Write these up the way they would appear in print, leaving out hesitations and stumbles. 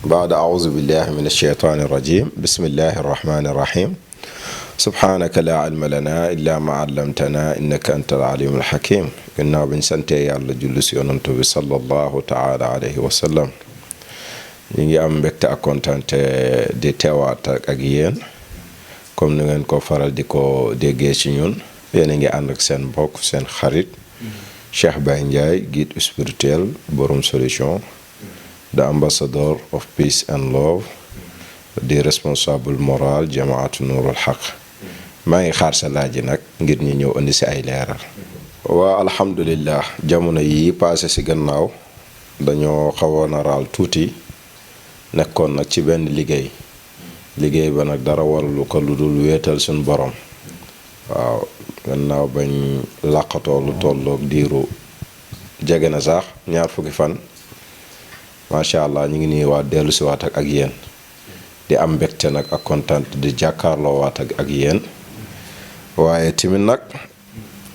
baada auzu billahi min alsheytaani irrajim bismillahi irrahmani irrahim subhaanaka laa ilma lana illa ma allamtana innaka anta alalim alxakim gannaaw bañ santee yàlla julli si yonantu bi sallallahu taala alayhi wa sallam ñu ngi am mbégte ak kontante di teewaat ak yéen comme ni ngeen ko faral di ko déggee ci ñun yéen a ngi ànd ak seen mbokk seen xarit Cheikh Baye Ndiaye guide spirituel borom solution the ambassador of peace and love di responsable moral jamaatu Nuurul Haq maa ngi xaar sa laaj yi nag ngir ñu ñëw indi si ay leeral. waa alhamdulillah jamono yi passé si gannaaw dañoo xawoon a raal tuuti nekkoon nag ci benn liggéey ba nag dara waralu ko lu dul wéetal suñu borom waaw gannaaw bañ làqatoo lu tolloog diiru jege na sax ñaar fukki fan macha allah ñu ngi nii waa dellu si waat ak yéen di am mbégte nag ak kontaan di jàkkaarloo waat ak yéen waaye tamit nag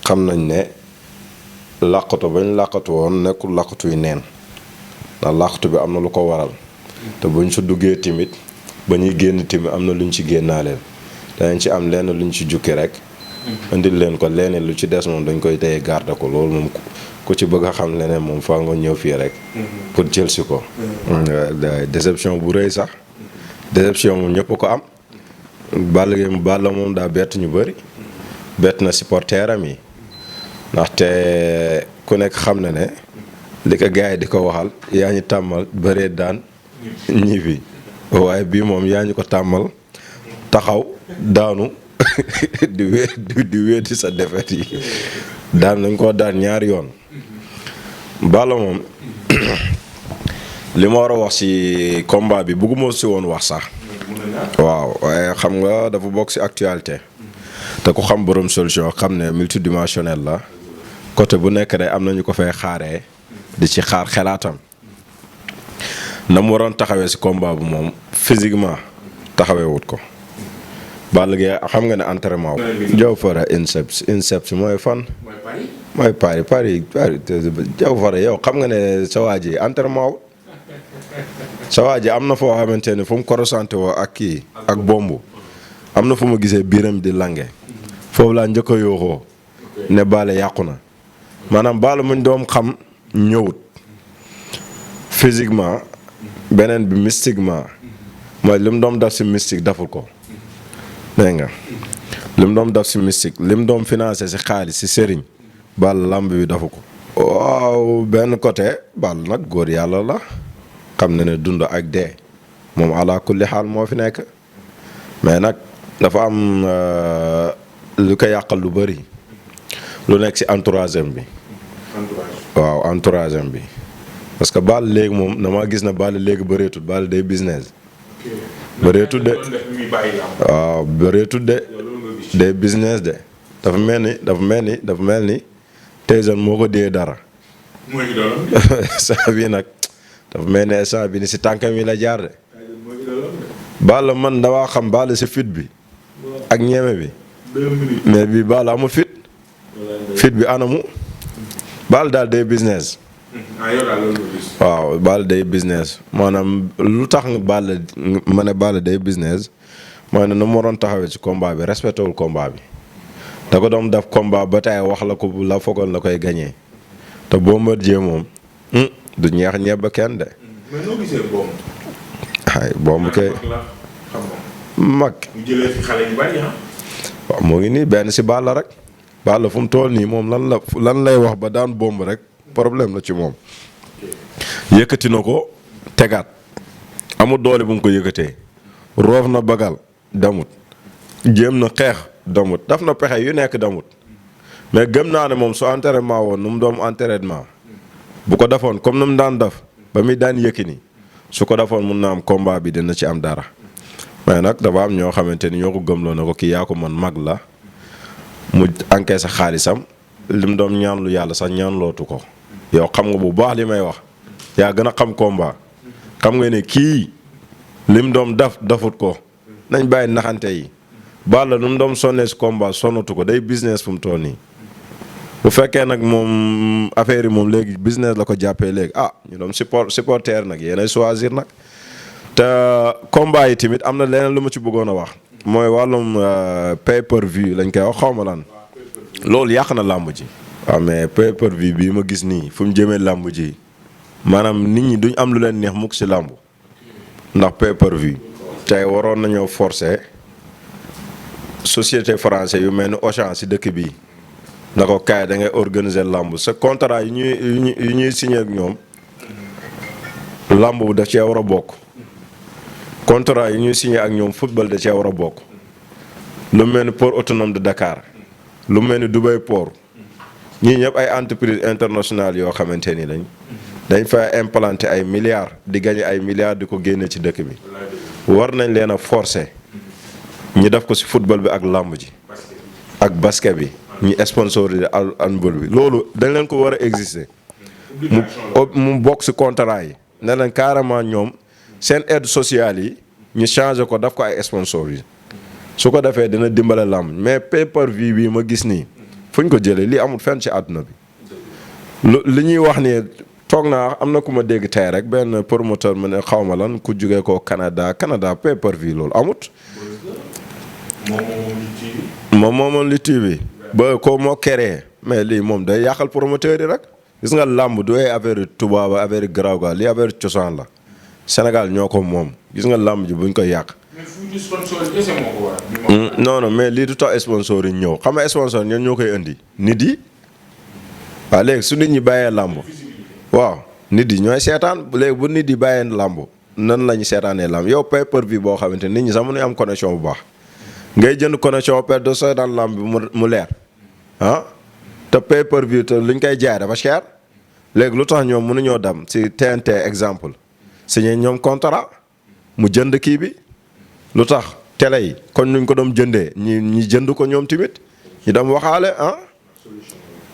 xam nañ ne làqatu bañ làqatu woon nekkul làqatu yu neen ndax làqatu bi am na lu ko waral te buñ su duggee tamit ba ñuy génn tamit am na luñ ci génnaaleel danañ ci am lenn luñ ci jukki rek indil leen ko leneen lu ci des moom dañ koy téye garde ko loolu moom ku ci bëgg a xam leneen moom faa nga ñëw fii rek pour jël si ko déception bu rëy sax déception moom ñëpp ko am Balla moom daa bett ñu bëri bett na supporter am yi ndaxte ku nekk xam na ne li ko gars yi di ko waxal yaa ñu tàmmal bëree daan ñibbi waaye bii moom yaa ñu ko tàmmal taxaw daanu di wéeti sa defet yi daan nañ ko daan ñaari yoon Balla moom li ma war a wax ci combat bi bëgguma si woon wax sax waaw waaye xam nga dafa bokk ci actualité te ku xam borom solution xam ne multidimensionnel la côté bu nekk rek am na ñu ko fay xaaree di ci xaar xelaatam na mu waroon taxawee ci combat bu moom physiquement taxawee wut ko Balla Gaye xam nga ne entraînement wu. Jaw Fara INSEPS mooy fan. mooy Paris Jaw Fara yow xam nga ne sa waa ji entraînement wu sa waa ji am na foo xamante ne fu mu korosante woo ak kii ak bombu am na fu ma gisee biiram di lange foofu laa njëkk a yooxoo ne Balla yàqu na maanaam Balla muñ doom xam ñëwut physiquement beneen bi mystiquement mooy li mu doom def si mystique deful ko. dégg nga lim doom daf si mystique lim doom financé si xaalis si sëriñ Balla lamb bi dafa ko. waaw benn côté Balla nag góor yàlla la xam na ne dund ak dee moom ala kulli xaal moo fi nekk mais nag dafa am lu ko yàqal lu bëri lu nekk si entourage bi. waaw entourage bi parce que Balla léegi moom dama gis na Balla léegi bëreetul Balla day business. bëreetul de waaw bëreetul de day business de dafa mel ni Tyson moo ko dee dara saa bi nag dafa mel ni saa bi ni si tànkam yi la jaar de Balla man damaa xam Balla si fit bi ak ñeme bi mais bi Balla amul fit bi anamu Balla daal day business waaw Balla day business maanaam lu tax Balla ma ne Balla day business mooy ne nu mu waroon taxawee ci combat bi respecté wul combat bi da ko doon def combat ba tey wax la ko la foogoon la koy gañee te Bombardier moom du ñeex ñebe kenn de. mais noo gisee bomb. ay bomb kay mag. mu jëlee fi xale yu bari waaw moo ngi nii benn si Balla rek Balla fu mu toll nii moom lan lay wax ba daan bomb rek. problème la ci moom yëkkati na ko tegaat amul doole bu mu ko yëkkatee roof na bagal damut jéem na xeex damut daf na pexe yu nekk damut mais gëm naa ne moom su entraînement woon nu mu doon entraînement bu ko defoon comme nu mu daan def ba muy daan Yékini su ko defoon mun na am combat bi dina ci am dara mais nag dafa am ñoo xamante ni ñoo ko gëmloo na ko kii yaa ko man mag la mu encaissé sa xaalisam lim doon ñaanlu yàlla sax ñaanlootu ko yow xam nga bu baax li may wax yaa gën a xam combat xam nga ne kii lim doom dafut ko nañ bàyyi naxante yi Balla nu mu doom sonnee si combat sonnatu ko day business fu mu toll nii bu fekkee nag moom affaire yi moom léegi business la ko jàppee léegi ñu doom supporter nag yéenay choisir nag te combat yi tamit am na leneen lu ma ci bëggoon a wax mooy wàllum pay per view lañ koy wax xaw ma lan loolu yàq na làmb ji. waaw mais pay per view bii ma gis nii fu mu jëmee làmb ji maanaam nit ñi duñ am lu leen neex mukk si làmb ndax pay per view tey waroon nañoo forcer société français yu mel ni Auchan si dëkk bii na ko kaay da ngay organiser làmb sa contrat yu ñuy signé ak ñoom làmb bu daf cee war a bokk. contrat yi ñuy signé ak ñoom football da cee war a bokk lu mel ni port autonome de Dakar lu mel ni Dubai port ñii ñëpp ay entreprise internationale yoo xamante ni dañ fay implanter ay milliards di gagner ay milliards di ko génne ci dëkk bi war nañ leen a forcer ñi def ko ci football bi ak làmb ji ak basket bi ñi sponsoriser handball bi loolu dañ leen ko war a exister mu bokk ci contrat yi ne leen carrément ñoom seen aide sociale yi ñu changé ko daf ko ay sponsor yi su ko defee dina dimbale làmb mais pay per view bii ma gis nii fu ñu ko jëlee lii amul fenn ci àdduna bi li ñuy wax ni toog naa am na ku ma dégg tey rek benn promoteur mu ne xaw ma lan ku jugee ko Canada pay per view loolu amut. moom moomoon li TV ba ko moo créé mais lii moom day yàqal promoteur yi rek gis nga làmb du ay affaire tubaab affaire garaaw ga lii affaire cosaan la. Sénégal ñoo ko moom gis nga làmb ji buñ koy yàq. non mais lii du tax sponsor yi ñëw xam nga sponsor ñoom ñoo koy indi nit yi waaw léegi su nit ñi bàyyee làmb waaw nit yi ñooy seetaan léegi bu nit yi bàyyee làmb nan la ñu seetaanee làmb yow pay per view boo xamante nit ñi sax mënuñ am connexion bu baax ngay jënd connexion per de seetaan làmb bi mu leer ah te pay per view te luñ koy jaay dafa cher léegi lu tax ñoom mënuñoo dem si TNT exemple. signé ñoom contrat mu jënd kii bi lu tax télé yi kon nuñ ko doon jëndee ñi jënd ko ñoom tamit ñu dem waxaale ah.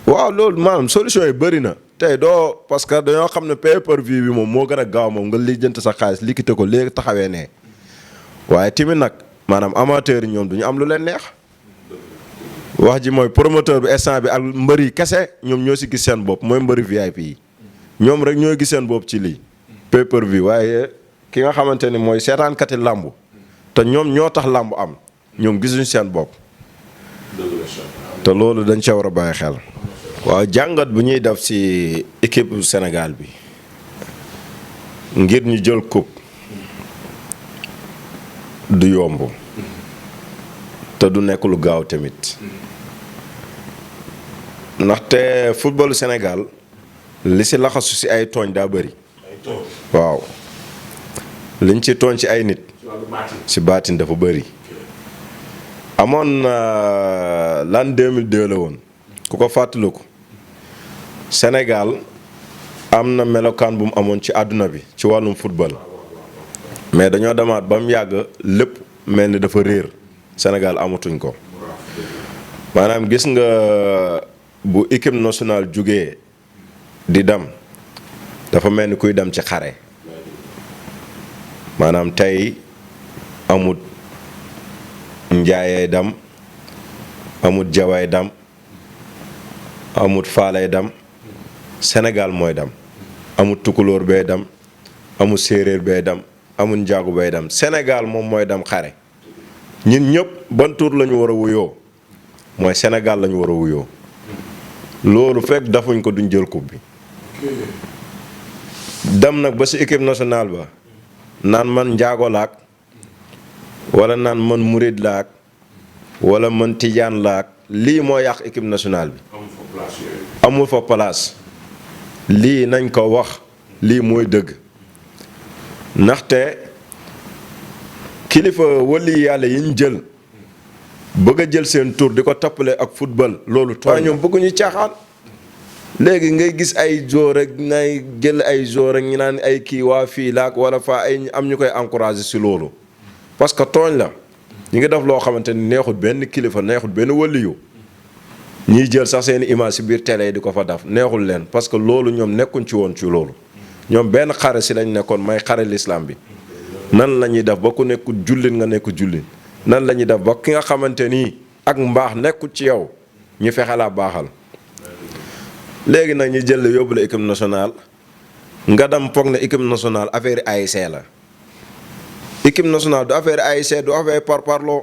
waaw loolu maanaam solution yi bëri na tey doo parce que dañoo xam ne pay per view bi moom moo gën a gaaw moom nga lijjanti sa xaalis liquité ko léegi taxawee ne waaye tamit nag maanaam amateurs yi ñoom duñu am lu leen neex. wax ji mooy promoteur bi instant bi ak mbër yi kese ñoom ñoo si gis seen bopp mooy mbëri VIP yi ñoom rek ñoo gis seen bopp ci lii. pay per view waaye ki nga xamante ni mooy seetaankati làmb te ñoom ñoo tax làmb am ñoom gisuñu seen bopp te loolu dañ ca war a bàyyi xel. waaw jàngat bu ñuy def ci équipe Sénégal bi ngir ñu jël coupe du yomb te du nekk lu gaaw tamit ndaxte footballu Sénégal li ci laxasu ci ay tooñ daa bëri. waaw liñ ci tooñ ci ay nit ci baatin dafa bëri amoon l'an 2002 la woon ku ko fàttaliku Sénégal am na melokaan bu mu amoon ci àdduna bi ci wàllum football mais dañoo demaat ba mu yàgg lépp mel ni dafa réer Sénégal amatuñ ko maanaam gis nga bu équipe nationale jugee di dem dafa mel ni kuy dem ci xare maanaam tey amut njaayay dam amut jaway dam amut faalay dam Sénégal mooy dam amut tukulóor bee dam amut séeréer bee dam amut njaagu bee dam Sénégal moom mooy dam xare ñun ñëpp ban tur la ñu war a wuyoo mooy Sénégal la ñu war a wuyoo loolu fekk dafuñ ko duñ jël coupe bi dem nag ba ci équipe nationale ba naan man njaago laak wala naan man murid laak wala man tijaan laak lii moo yàq équipe nationale bi amul fa place lii nañ ko wax lii mooy dëgg ndaxte kilifa wali yàlla yi ñu jël bëgg a jël seen tur di ko toppale ak football loolu tooy ñoom bëgguñu caaxaan léegi ngay gis ay joor rek nay jël ay joor rek ñu naan ay kii waa fii laak wala fa ay am ñu koy encouragé si loolu parce que tooñ la ñu ngi def loo xamante ni neexut benn kilifa neexut benn waliyu ñiy jël sax seen image si biir télé yi di ko fa def neexul leen parce que loolu ñoom nekkuñ ci woon ci loolu ñoom benn xare si lañ nekkoon may xare l'islam bi nan la ñuy def ba ku nekku jullit nga nekku jullit nan la ñuy def ba ki nga xamante nii ak mbaax nekkul ci yow ñu fexe laa baaxal léegi nag ñu jël la yóbbu la équipe nationale nga dem foog ne équipe nationale affaire ASC la équipe nationale du affaire ASC du affaire parparloo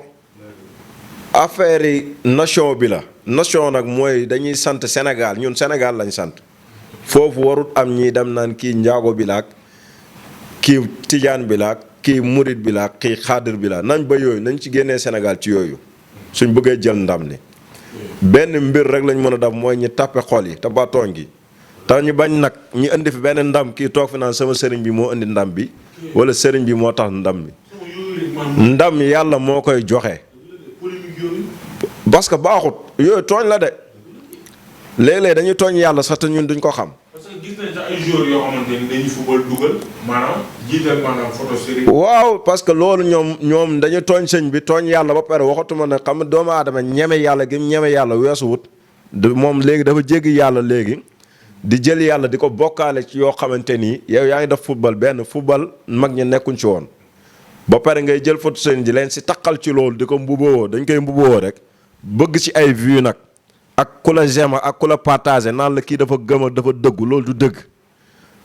affaire yi nation bi la nation nag mooy dañuy sant Sénégal ñun Sénégal lañ sant foofu warut am ñi dem naan kii njaago bi laak kii tijaan bi laak kii murit bi laak kii xaadir bi la nañ ba yooyu nañ ci génnee Sénégal ci yooyu suñ bëggee jël ndam ni benn mbir rek lañ mën a def mooy ñi tàppe xol yi te ba tooñ gi te ñu bañ nag ñi indi fi benn ndam kii toog fi naan sama sëriñ bi moo indi ndam bi wala sëriñ bi moo tax ndam bi ndam yàlla moo koy joxe parce que baaxut yooyu tooñ la de léeg-léeg dañuy tooñ yàlla sax te ñun duñ ko xam. parce que gis nañ sax ay joueurs yoo xamante ni dañuy football dugal maanaam jiital maanaam photo série. waaw parce que loolu ñoom dañuy tooñ sëñ bi tooñ yàlla ba pare waxatuma ne xam nga doomu aadama ñeme yàlla gi ñeme yàlla weesuwut moom léegi dafa jéggi yàlla léegi di jël yàlla di ko bokkaale ci yoo xamante ni yow yaa ngi def football benn football mag ñi nekkuñ ci woon. ba pare ngay jël photo sëñ ji leen si taqal ci loolu di ko mbuboo dañ koy mbuboo rek bëgg ci ay vues nag. ak ku la j'aime ak ku la partagé naan la kii dafa gëm ak dafa dëggu loolu du dëgg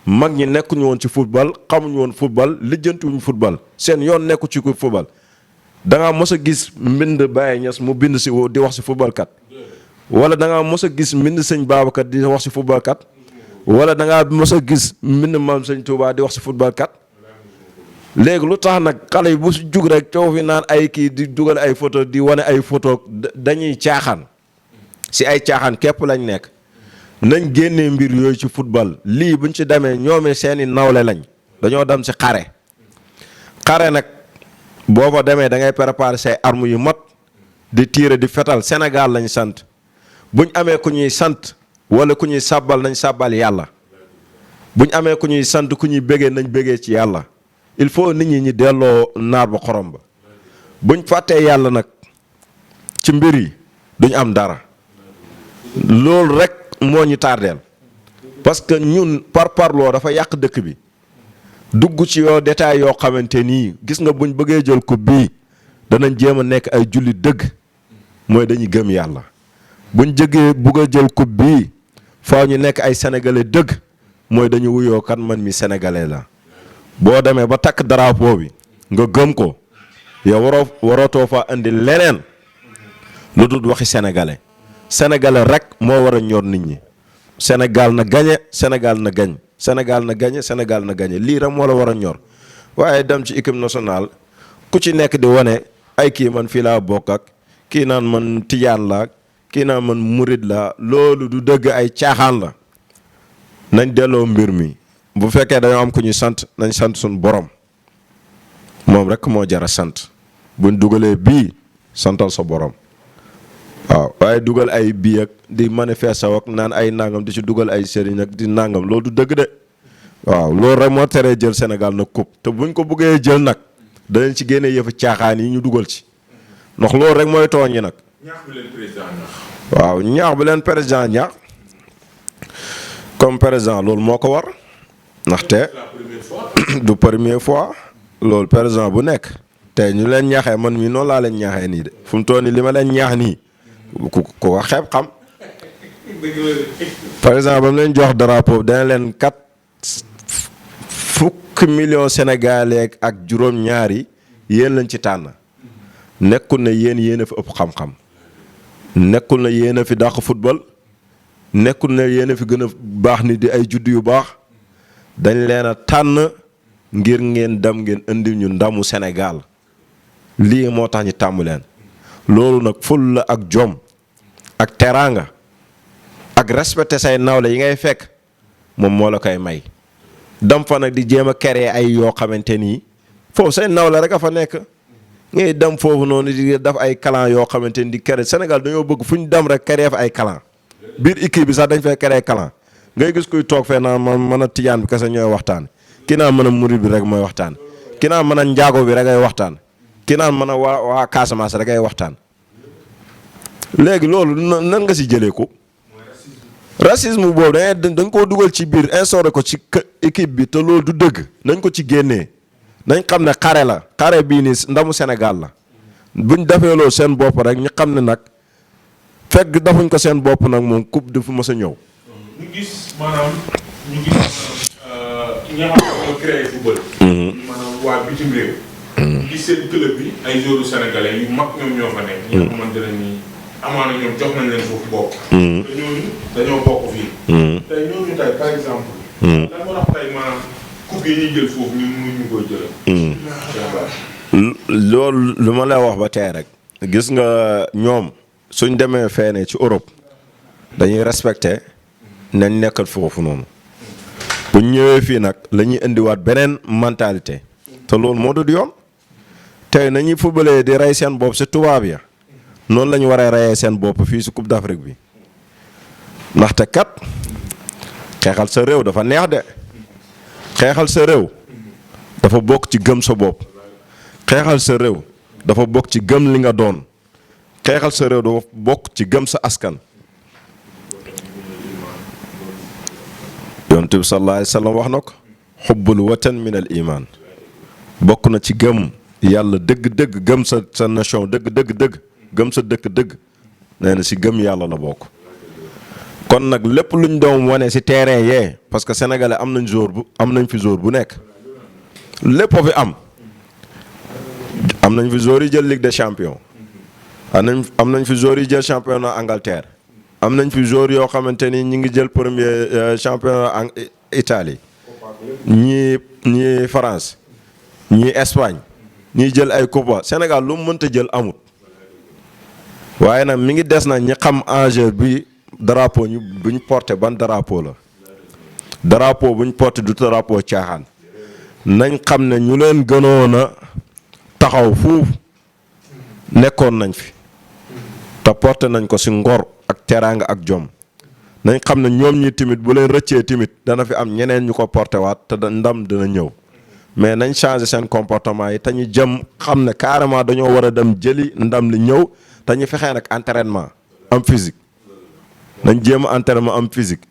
mag ñi nekkuñu woon ci football xamuñu woon football lijjantiwuñu football seen yoon nekku ci ku football da ngaa mos a gis mbind Baye Niass mu bind si di wax si football kat wala da ngaa mos a gis mbind sëñ Babacar di wax si football kat wala da ngaa mos a gis mbind maam sëñ Touba di wax si football kat léegi lu tax nag xale yi bu si jug rek coow fi naan ay kii di dugal ay photo di wane ay photo dañuy caaxaan. si ay caaxaan képp lañ nekk nañ génnee mbir yooyu ci football lii buñ ci demee ñoomee seeni nawle lañ dañoo dem si xare nag boo fa demee da ngay préparer say armes yu mat di tirer di fetal Sénégal lañ sant buñ amee ku ñuy sant wala ku ñuy sàbbal nañ sàbbal yàlla buñ amee ku ñuy sant ku ñuy bégee nañ bégee ci yàlla il faut nit ñi delloo naar ba xorom ba buñ fàttee yàlla nag ci mbir yi duñ am dara loolu rek moo ñu tardeel parce que ñun parloo dafa yàq dëkk bi dugg ci yoo détail yoo xamante nii gis nga buñ bëggee jël coupe bii danañ jéem a nekk ay julli dëgg mooy dañuy gëm yàlla buñ bëgg a jël coupe bii faaw ñu nekk ay sénégalais dëgg mooy dañu wuyoo kan man mi sénégalais la boo demee ba takk drapeau bi nga gëm ko yow warootoo fa indi leneen lu dul waxi sénégalais rek moo war a ñor nit ñi Sénégal na gañe Sénégal na gañ Sénégal na gañe Sénégal na gañe lii rek moo la war a ñor waaye dem ci équipe nationale ku ci nekk di wane ay kii man fii laa bokk ak kii naan man tijaan la kii naan man murid la loolu du dëgg ay caaxaan la nañ delloo mbir mi bu fekkee dañoo am ku ñuy sant nañ sant suñu borom moom rek moo jara sant buñ dugalee bii santal sa borom waaw waaye dugal ay bii ak di manifester ak naan ay nangam di ci dugal ay sëriñ ak di nangam loolu du dëgg de waaw loolu rek moo teree jël Sénégal nag coupe te buñ ko bëggee jël nag danañ ci génne yëfu caaxaan yi ñu dugal ci ndax loolu rek mooy tooñ yi nag. ñaax bi leen président ñaax. waaw ñaax bi leen président ñaax comme président loolu moo ko war ndaxte du première fois loolu président bu nekk te ñu leen ñaaxee man mii noonu laa leen ñaaxee nii de fu mu toll nii li ma leen ñaax nii. ku ko xeeb xam par exemple ba mu leen jox drapeau dana leen fukki millions sénégalais ak juróom-ñaari yéen lañ ci tànn nekkul na yéen a fi ëpp xam-xam nekkul na yéen a fi dàq football nekkul na yéen a fi gën a baax ni di ay judd yu baax dañ leen a tànn ngir ngeen dem ngeen indi ñu ndamu Sénégal lii moo tax ñu tàmm leen. loolu nag ful la ak jom ak teraanga ak respecté say nawle yi ngay fekk moom moo la koy may dam fa nag di jéem a créer ay yoo xamante nii foofu say nawle rek a fa nekk ngay dem foofu noonu di def ay clan yoo xamante ni di créer Sénégal dañoo bëgg fu ñu dem rek créer fa ay clan biir équipe bi sax dañ fay créer clan ngay gis kuy toog fee naan man mën a tijaan bi kese ñooy waxtaan ki naan mën a murid bi rek mooy waxtaan ki naan mën a njaago bi rek ay waxtaan ki naan mën a waa Casamance rek ay waxtaan léegi loolu nan nga si jëlee ko racisme boobu dañ koo dugal ci biir instauré ko ci équipe bi te loolu du dëgg nañ ko ci génnee nañ xam ne xare la xare bii nii ndamu Sénégal la buñ defee loolu seen bopp rek ñu xam ne nag fekk defuñ ko seen bopp nag moom coupe du fu mës a ñëw. ñu gis maanaam ñi nga xam ne ñoo créé football. maanaam waa bitim réew. gis seen club bi ay joueurs sénégalais yu mag ñoom ñoo fa nekk. ñi nga xamante ne nii amaana ñoom jox nañ leen foofu bopp. te ñooñu dañoo bokk fii. tey ñooñu tey par exemple. lan moo tax tey maanaam coupe yi ñuy jël foofu ñun mënuñu koy jëlee. loolu lu ma lay wax ba tey rek. gis nga ñoom suñ demee feene ci Europe dañuy respecté nañ nekkal foofu noonu bu ñëwee fii nag la ñuy indiwaat beneen mentalité te loolu moo dul yoon tey nañuy footballé di rey seen bopp si tubaab ya noonu la ñu war a reyee seen bopp fii si Coupe d'Afrique bi ndaxte kat xeexal sa réew dafa neex de xeexal sa réew dafa bokk ci gëm sa bopp xeexal sa réew dafa bokk ci gëm li nga doon xeexal sa réew dafa bokk ci gëm sa askan. Yonent bi sallallahu alayhi wa sallam wax na ko xubbul watan min al iman bokk na ci gëm yàlla dëgg-dëgg gëm sa nation dëgg gëm sa dëkk nee na si gëm yàlla la bokk. kon nag lépp luñ doon wane si terrain yee parce que sénégalais am nañ fi joueur bu nekk lépp fi am nañ fi joueur yi jël Ligue des champions am nañ fi joueur yi jël championnat Angleterre am nañ fi joueur yoo xamante ni ñi ngi jël premier championnat Italie ñii France ñii Espagne ñii jël ay coupe Sénégal lu mu mënta jël amut waaye nag mi ngi des na ñi xam enjeu bi drapeau buñ porté ban drapeau la drapeau buñ porté du drapeau caaxaan nañ xam ne ñu leen gënoon a taxaw fuuf nekkoon nañ fi te porté nañ ko ci ngor ak teraanga ak jom nañ xam ne ñoom ñi timit bu leen rëccee timit dana fi am ñeneen ñu ko porté waat te ndam dina ñëw mais nañ changer seen comportement yi te ñu jëm xam ne carrément dañoo war a dem jëli ndam li ñëw te ñu fexee nag entraînement am physique nañ jéem a entraînement am physique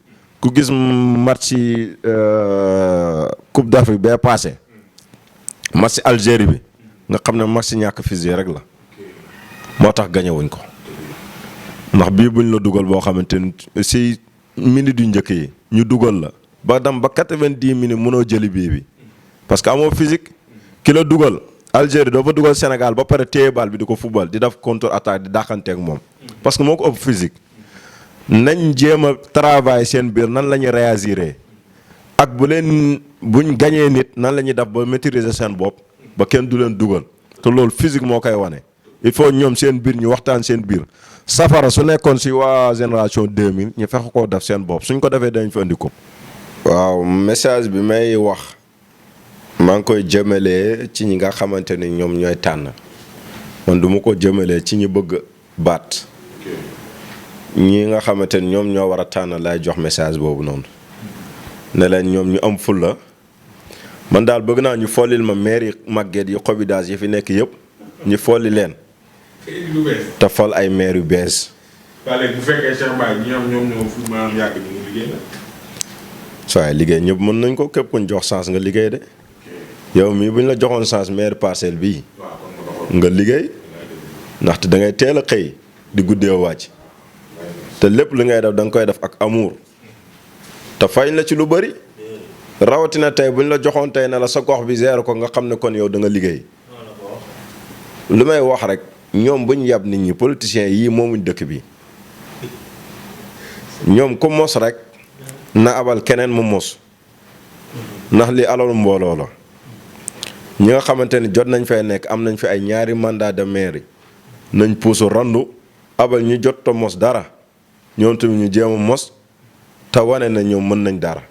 ku gis match ci Coupe d'Afrique bee passé match ci Algérie bi nga xam ne match ci ñàkk physique rek la moo tax gañewuñ ko ndax bii buñ la dugal boo xamante ni si minutes yu njëkk yi ñu dugal la ba dem ba 90 minutes mënoo jëli bii bi parce que amoo physique ki la dugal Algérie doo fa dugal Sénégal ba pare téye bal bi di ko football di def contre attaque di dàqanteeg moom parce que moo ko ëpp physique nañ jéem a travail seen biir nan la ñuy réagir ak buñ gañee nit nan la ñuy def ba maîtriser seen bopp ba kenn du leen dugal te loolu physique moo koy wane il faut ñoom seen biir ñu waxtaan seen biir safara su nekkoon si waa génération 2000 ñu fexe koo def seen bopp suñ ko defee dañ fa indi ko. waaw message bi may wax maa ngi koy jëmalee ci ñi nga xamante ni ñoom ñooy tànn man du ma ko jëmalee ci ñi bëgg baat ñi nga xamante ni ñoom ñoo war a tànn lay jox message boobu noonu ne leen ñoom ñu am fulla man daal bëgg naa ñu follil ma maire yi màgget yi xobidaas yi fi nekk yëpp ñu folli leen te fol ay maire yu bees. waaye bu fekkee Cheikh Baye ñi am ñoom ñoo fu maanaam yàgg ñu liggéey la. soo liggéey ñëpp mën nañ ko képp kuñ jox chance nga liggéey de yow mii buñ la joxoon chance maire parcelle bii nga liggéey ndaxte da ngay teel a xëy di guddee wàcc te lépp li ngay def da nga koy def ak amour te fañ la ci lu bëri rawatina tey buñ la joxoon tey ne la sa gox bi zéro ko nga xam ne kon yow da nga liggéey lu may wax rek ñoom buñ yab nit ñi politiciens yii moomuñ dëkk bi ñoom ku mos rek na abal keneen mu mos ndax li alalu mbooloo la ñi nga xamante ni jot nañ fay nekk am nañ fi ay ñaari mandat de maire nañ puusu randu abal ñu jot to mos dara ñoom tamit ñu jéem a mos te wane na ñoom mën nañ dara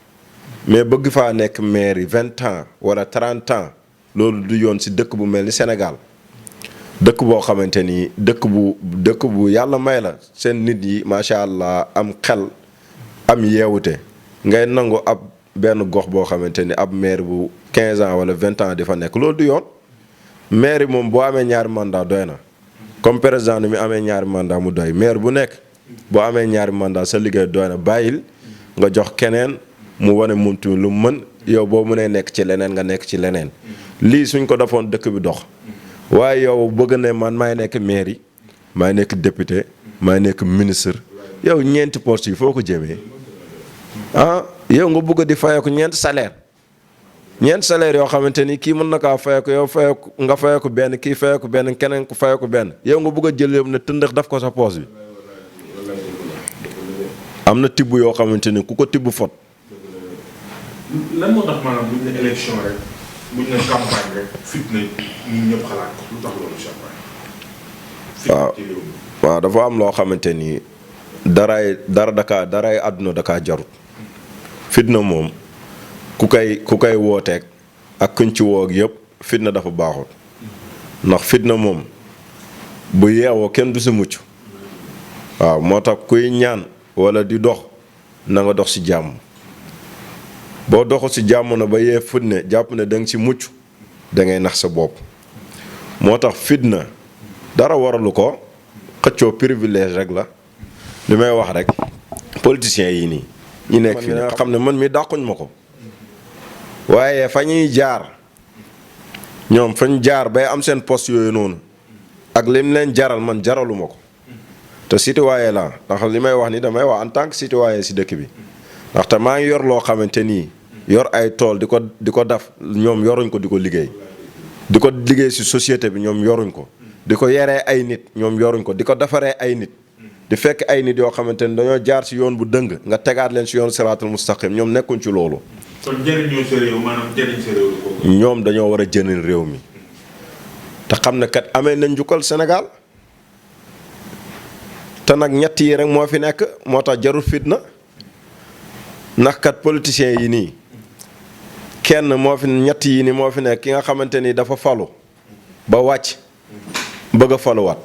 mais bëgg faa nekk maire yi 20 ans wala 30 ans loolu du yoon si dëkk bu mel ni Sénégal dëkk boo xamante ni dëkk bu yàlla may la seen nit yi macha allah am xel am yeewute ngay nangu ab benn gox boo xamante ni ab maire bu 15 ans wala 20 ans di fa nekk loolu du yoon maire yi moom boo amee ñaari mandat doy na comme président ni mi amee ñaari mandat mu doy maire bu nekk boo amee ñaari mandat sa liggéey doy na bàyyil nga jox keneen mu wane moom tamit lu mën yow boo mënee nekk ci leneen nga nekk ci leneen lii suñ ko defoon dëkk bi dox waaye yow bëgg ne man maay nekk maire yi maay nekk député maay nekk ministre yow ñeenti poste yi foo ko jëmee ah yow nga bëgg di fayee ko ñeenti salaire ñeent salaire yoo xamante ni kii mën na kaa fayeeku yow fayeeku nga fayeeku benn kii fayeeku benn keneen ku fayeeku benn yow nga bëgg a jël yëpp ne tëndëx daf ko sa poos bi. am na tibb yoo xamante ni ku ko tibb fot. lan moo tax maanaam buñ ne élection rek buñ ne campagne rek fitna ñun ñëpp xalaat ko lu tax loolu champagne. waaw dafa am loo xamante ni daray àdduna dakaa jarut. fitna moom ku koy wooteeg ak kuñ ci woog yëpp fitna dafa baaxut ndax fitna moom bu yeewoo kenn du si mucc. waaw moo tax kuy ñaan wala di dox na nga dox ci jàmm boo doxul ci jàmm na ba yee fitna jàpp ne da nga ci mucc da ngay nax sa bopp. moo tax fitna dara waralu ko xëccoo privilège rek la li may wax rek politiciens yi nii ñi nekk fii nga xam ne man mi dàquñ ma ko waaye fa ñuy jaar ñoom fañ jaar bay am seen poste yooyu noonu ak lim leen jaral man jaraluma ko te citoyen la ndax li may wax ni damay wax en tant que citoyen si dëkk bi ndaxte maa ngi yor loo xamante nii yor ay tool di ko def ñoom yoruñ ko di ko liggéey si société bi ñoom yoruñ ko di ko yeree ay nit ñoom yoruñ ko di ko defaree ay nit di fekk ay nit yoo xamante ni dañoo jaar si yoon bu dëng nga tegaat leen si yoon siraatul mustaqim ñoom nekkuñ ci loolu. kon jëriñoo sa réew maanaam jëriñ sa réew ñoom dañoo war a jëriñ réew mi te xam ne kat amee nañ njukkal Sénégal te nag ñett yi rek moo fi nekk moo tax jarul fitna ndax kat politiciens yi nii kenn moo fi ñett yi nii moo fi nekk ki nga xamante ni dafa falu ba wàcc bëgg a faluwaat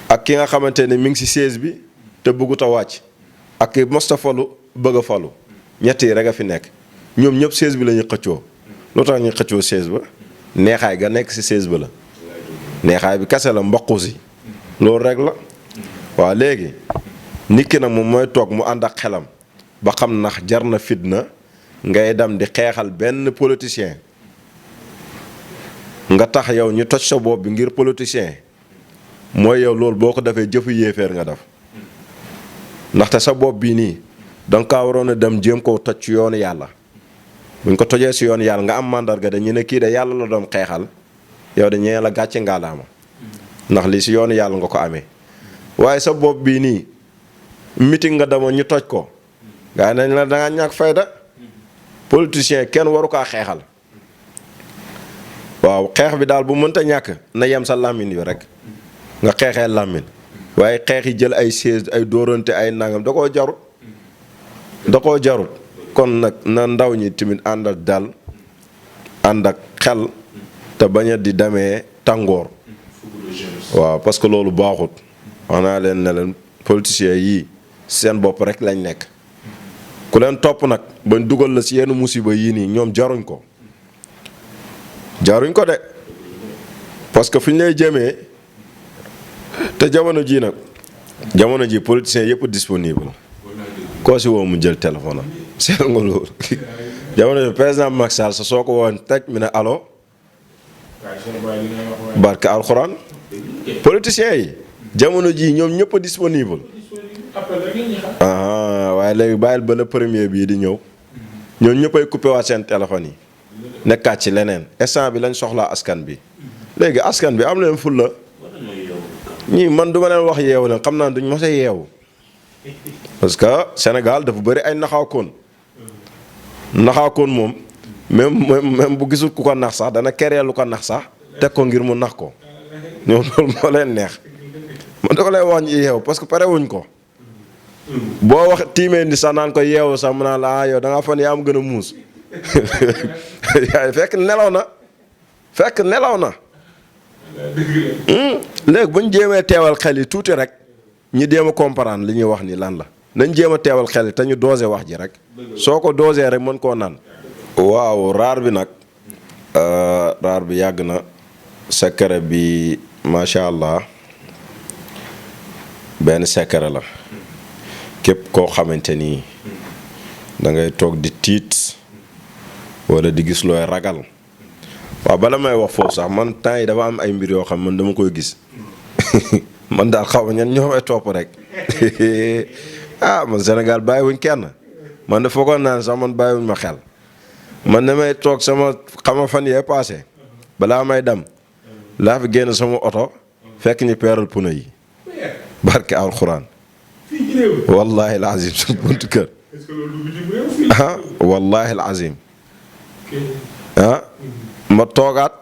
ak ki nga xamante ni mi ngi ci siège bi te bëggut a wàcc ak ki mosta falu bëgg a falu ñett yi rek a fi nekk ñoom ñëpp siège bi la ñuy xëccoo lu tax ñuy xëccoo siège ba neexaay ga nekk ci siège ba la neexaay bi kese la mboqu si loolu rek la. waaw léegi nit ki nag moom mooy toog mu ànd ak xelam ba xam ndax jar na fitna ngay dem di xeexal benn politicien nga tax yow ñu toj sa bopp bi ngir politicien mooy yow loolu boo ko defee jëfu yéeféer nga def ndaxte sa bopp bii nii danga kaa waroon a dem jéem koo toj ci yoonu yàlla buñ ko tojee si yoonu yàlla nga am mandarga de ñu ne kii de yàlla la doon xeexal yow de ñee la gàcce ngaalaama ndax lii si yoonu yàlla nga ko amee waaye sa bopp bii nii meeting nga demoon ñu toj ko gaa nañ la danga ñàkk fayda politicien kenn waru kaa xeexal waaw xeex bi daal bu mënta ñàkk na yem sa làmmiñ yu rek nga xeexee làmmiñ waaye xeex yi jël ay siège ay dóorante ay nangam da koo jarut kon nag na ndaw ñi tamit ànd ak dal ànd ak xel te bañ a di demee tàngoor waaw parce que loolu baaxut wax naa leen ne leen politiciens yii seen bopp rek lañ nekk ku leen topp nag bañ dugal la si yenn musiba yii nii ñoom jaruñ ko de parce que fi ñu lay jëmee te jamono ji politiciens yëpp disponible koo si woo mu jël téléphone am seetlu nga loolu jamono ji président Macky Sall sa soo ko woon taj mi ne allo barke alxuraan politiciens yi jamono ji ñoom ñëpp a disponible waaye léegi bàyyil ba le premier bii di ñëw ñoom ñëpp ay coupé waat seen téléphone yi nekkaat ci leneen instant bi lañ soxlaa askan bi léegi askan bi am leen fulla ñii man duma leen wax yeewu leen xam naa duñ mos a yeewu parce que Sénégal dafa bëri ay naxaakoon moom même bu gisul ku ko nax sax dana keree lu ko nax sax teg ko ngir mu nax ko ñoom loolu moo leen neex man da ko lay wax ñu yeewu parce que pare wuñ ko boo wax tiimee ni sax naan ko yeewu sax mu naan la yow da ngaa fan yaa am gën a muus fekk nelaw na léegi bu ñu jéemee teewal xel yi tuuti rek ñu jéem a comprendre li ñuy wax ni lan la nañ jéem a teewal xel yi te ñu doser wax ji rek soo ko doser rek mën koo naan. waaw raar bi nag raar bi yàgg na secret bi macha allah benn secret la képp koo xamante ni da ngay toog di tiit wala di gis looy ragal. waaw bala may wax foofu sax man temps yi dafa am ay mbir yoo xam man dama koy gis man daal xaw ma ñan ñoo may topp rek man Sénégal bàyyiwuñ kenn man de foogoon naa ne sax man bàyyiwuñ ma xel man damay toog sama xama fan yee passé balaa may dem laa fi génn sama oto fekk ñu peeral pneu yi barke alxuraan wallahi alazim suñ buntu kër wallahi alazim ma toogaat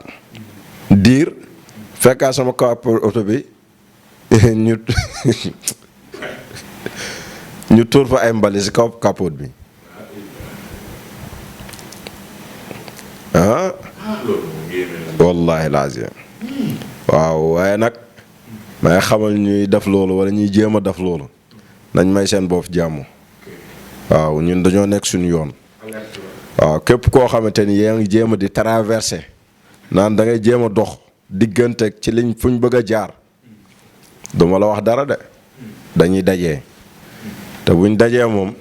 diir fekkaa sama kaw oto bi ñu tuur fa ay mbali si kaw capote bi wallahi alazim waaw waaye nag may xamal ñuy def loolu wala ñuy jéem a def loolu nañ may seen bopp jàmm waaw ñun dañoo nekk suñu yoon waaw képp koo xamante ni yaa ngi jéem a di traversé naan da ngay jéem a dox diggante ci liñ fuñ bëgg a jaar duma la wax dara de dañuy dajee te buñ dajee moom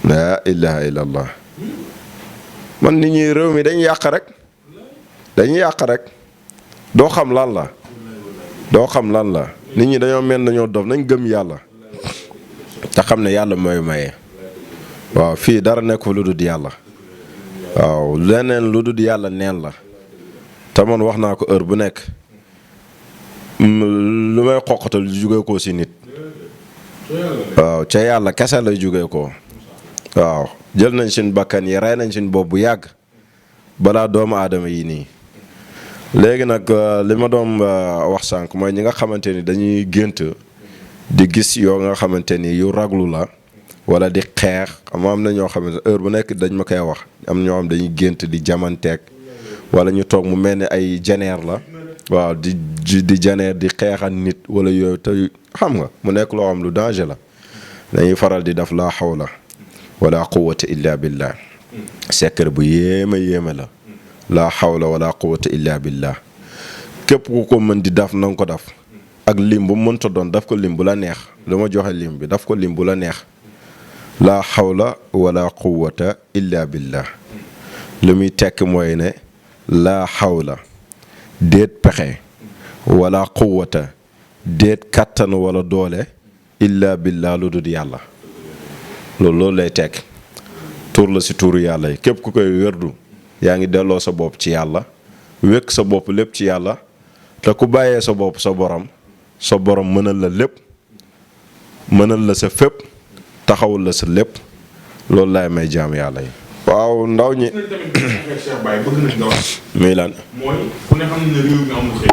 laa ilaha illallah man nit ñi réew mi dañuy yàq rek doo xam lan la nit ñi dañoo mel nañoo dof nañ gëm yàlla te xam ne yàlla mooy maye waaw fii dara nekk lu dul yàlla waaw leneen lu dul yàlla neen la te man wax naa ko heure bu nekk lu may xoqatal lu jóge ko ci nit waaw ca yàlla kese lay jóge ko waaw jël nañ suñ bakkan yi rey nañ suñ bopp bu yàgg balaa doomu aadama yi nii léegi nag li ma doon wax sànq mooy ñi nga xamante ni dañuy gént di gis yoo nga xamante ni yu raglu la wala di xeex am na ñoo xamante heure bu nekk dañ ma koy wax am ñoo xam dañuy gént di jamanteeg wala ñu toog mu mel ni ay janeer la waaw di janeer di xeexal nit wala yooyu te xam nga mu nekk loo xam lu danger la dañuy faral di def laa hawla wala quwwata illa billah secret bu yéeme la laa hawla wala quwwata illa billah képp ku ko mën di def na nga ko def ak lim bu mënta doon daf ko lim bu la neex lu ma joxe lim bi daf ko lim bu la neex laa hawla wala quwwata illa billah li muy tekk mooy ne laa hawla déet pexe wala quwwata déet kàttan wala doole illa billah lu dul yàlla loolu lay tekk tur la si tuuru yàlla yi képp ku koy wérdu yaa ngi delloo sa bopp ci yàlla wékk sa bopp lépp ci yàlla te ku bàyyee sa bopp sa borom mënal la lépp mënal la sa fépp taxawul la sa lépp loolu laay may jaam yàlla yi. waaw ndaw ñi. Cheikh Baye bëgg nañ nga wax. muy lan. mooy ku ne xam ne réew mi amul xëy.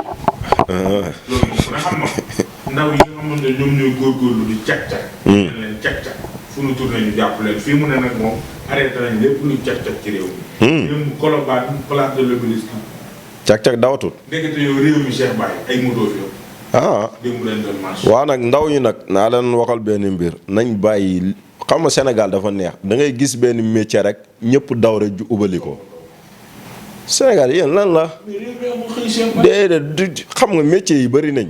loolu moom ku ne xam na ndaw yi nga xamante ne ñoom ñooy góorgóorlu di cag-cag. dañ leen cag-cag fu nu tourné ñu jàpp leen fii mu ne nag moom arrêté nañ lépp luy cag-cag ci réew mi. même Colobane place de l'Obélisque. cag-cag dawatul. ndekete yow réew mi Cheikh Baye ay moto fi yow. démb leen doon marché. waaw nag ndaw ñi nag naa leen waxal benn mbir nañ bàyyi xam nga Sénégal dafa neex da ngay gis benn métier rek ñëpp daw rek ju ubali ko Sénégal yéen lan la. déedéet xam nga métier yi bëri nañ.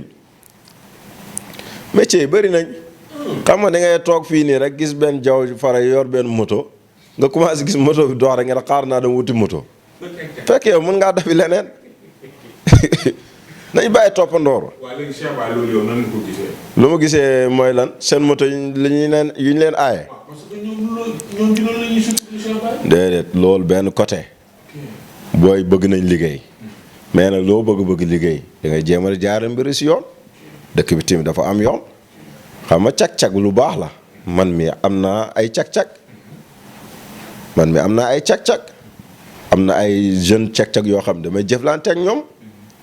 xam nga da ngay toog fii nii rek gis benn jaww ji fara yor benn moto nga commencé gis moto bi dox rek nga ne xaar naa dem wuti moto fekk yow mën ngaa defi leneen nañ bàyyi toppandoor. waaw léegi Cheikh Baye loolu yow nan nga ko gisee. lu ma gisee mooy lan seen moto yu ñu leen aaye. parce que ñoom dina la ñuy sukkandiku Cheikh Baye. déedéet loolu benn côté. booy bëgg nañ liggéey. mais nag loo bëgg liggéey da ngay jéem a jaare mbiri si yoon. dëkk bi tamit dafa am yoon. xam nga cag-cag lu baax la. man mi am naa ay cag-cag. am na ay jeune cag-cag yoo xam damay jëflante ak ñoom.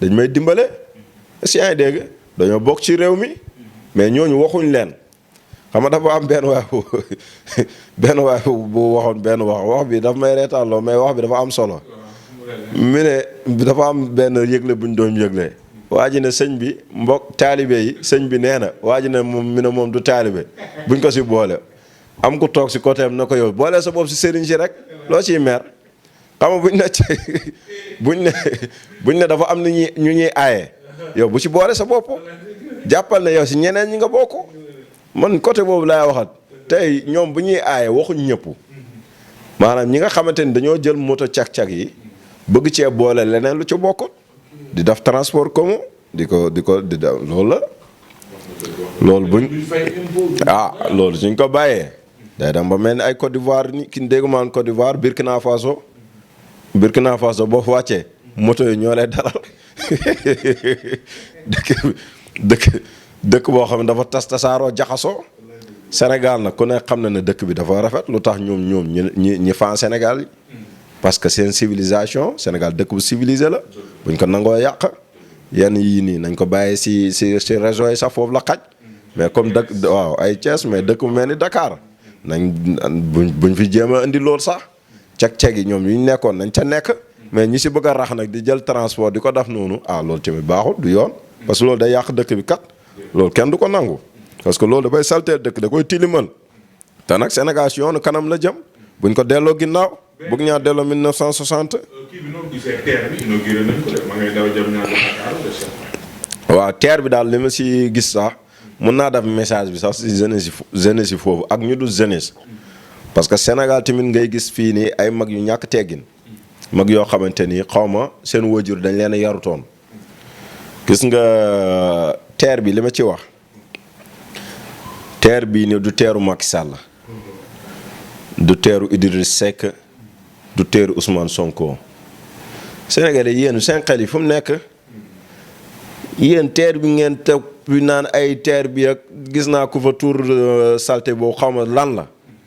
dañ may dimbale si yaa ngi dégg dañoo bokk ci réew mi mais ñooñu waxuñ leen xam nga dafa am benn waay bu waxoon benn wax bi dafa may reetaanloo mais wax bi dafa am solo mi ne dafa am benn yëgle bu ñu doon yëgle waa ji ne sëñ bi mbokk taalibe yi sëñ bi nee na waa ji ne moom du taalibe buñ ko si boole am ku toog si côté am na ko yow boole sa bopp si sëriñ si rek loo ciy mer xam nga buñ ne dafa am ñu ñuy aaye yow bu ci boole sa bopp jàppal ne yow si ñeneen ñi nga bokk man côté boobu laay waxat tey ñoom bu ñuy aaye waxuñ ñëpp maanaam ñi nga xamante ni dañoo jël moto cag-cag yi bëgg cee boole leneen lu ci bokkut di def transport commun di def loolu la loolu loolu suñ ko bàyyee day dem ba mel ni ay Côte d'Ivoire ni ki dégg maan Côte d'Ivoire Burkina Faso boo fa wàccee moto yi ñoo lay dalal dëkk boo xam ne dafa tasaaroo jaxasoo. Sénégal nag ku ne xam na ne dëkk bi dafa rafet lu tax ñoom ñi fan Sénégal yi parce que seen civilisation Sénégal dëkk bu civilisé la buñ ko nangoo yàq yenn yii nii nañ ko bàyyi si régions yi sax foofu la xaj mais comme dëkk waaw ay Thiès mais dëkk bu mel ni Dakar nañ buñ fi jéem a indi loolu sax ceg-ceg yi ñoom ñu nekkoon nañ ca nekk mais ñi si bëgg a rax nag di jël transport di ko def noonu loolu tamit baaxul du yoon parce que loolu day yàq dëkk bi kat loolu kenn du ko nangu parce que loolu dafay salteel dëkk da koy tilimal te nag Sénégal si yoonu kanam la jëm buñ ko delloo ginnaaw bëgg ñaa delloo 1960. kii bi noonu gisee terre bi inauguré nañ ko de ma ngay daw jëm ñaar Dakar. waaw terre bi daal li ma si gis sax mun naa def message bi sax si jeunesse yi foofu ak ñu dul jeunesse parce que Sénégal tamit ngay gis fii nii ay mag yu ñàkk teggin mag yoo xamante ni xaw ma seen wajur dañ leen a yarutoon gis nga terre bi li ma ci wax terre bii ni du teeru Macky Sall du teeru Idriss Seck du teeru Ousmane Sonko Sénégalais yéen seen xel yi fu mu nekk yéen terre bi ngeen teg bi naan ay terre bi ak gis naa ku fa tour salté boobu xaw ma lan la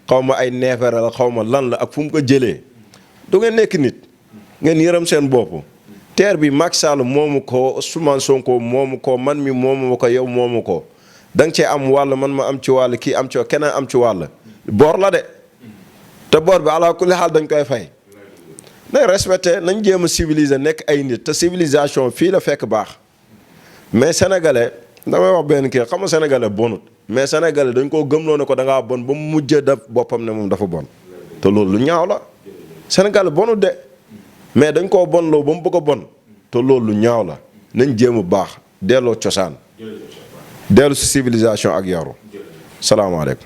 xaw ma ay neefere la xaw ma lan la ak fu mu ko jëlee du ngeen nekk nit ngeen yërëm seen bopp terre bi Macky Sall moomu ko Ousmane Sonko moomu ko man mi moomu ko yow moomu ko da nga cee am wàll man ma am ci wàll kii am ci keneen am ci wàll boor la de te boor bi ala kulli xaal dañ koy fay nañ respecté nañ jéem a civiliser nekk ay nit te civilisation fii la fekk baax mais sénégalais damay wax benn kii xam nga sénégalais bonut mais sénégalais dañ koo gëmloo ne ko da ngaa bon ba mu mujjee def boppam ne moom dafa bon te loolu lu ñaaw la sénégalais bonut de mais dañ koo bonloo ba mu bëgg a bon te loolu lu ñaaw la nañ jéem a baax delloo cosaan dellu si civilisation ak yaru salaamaaleykum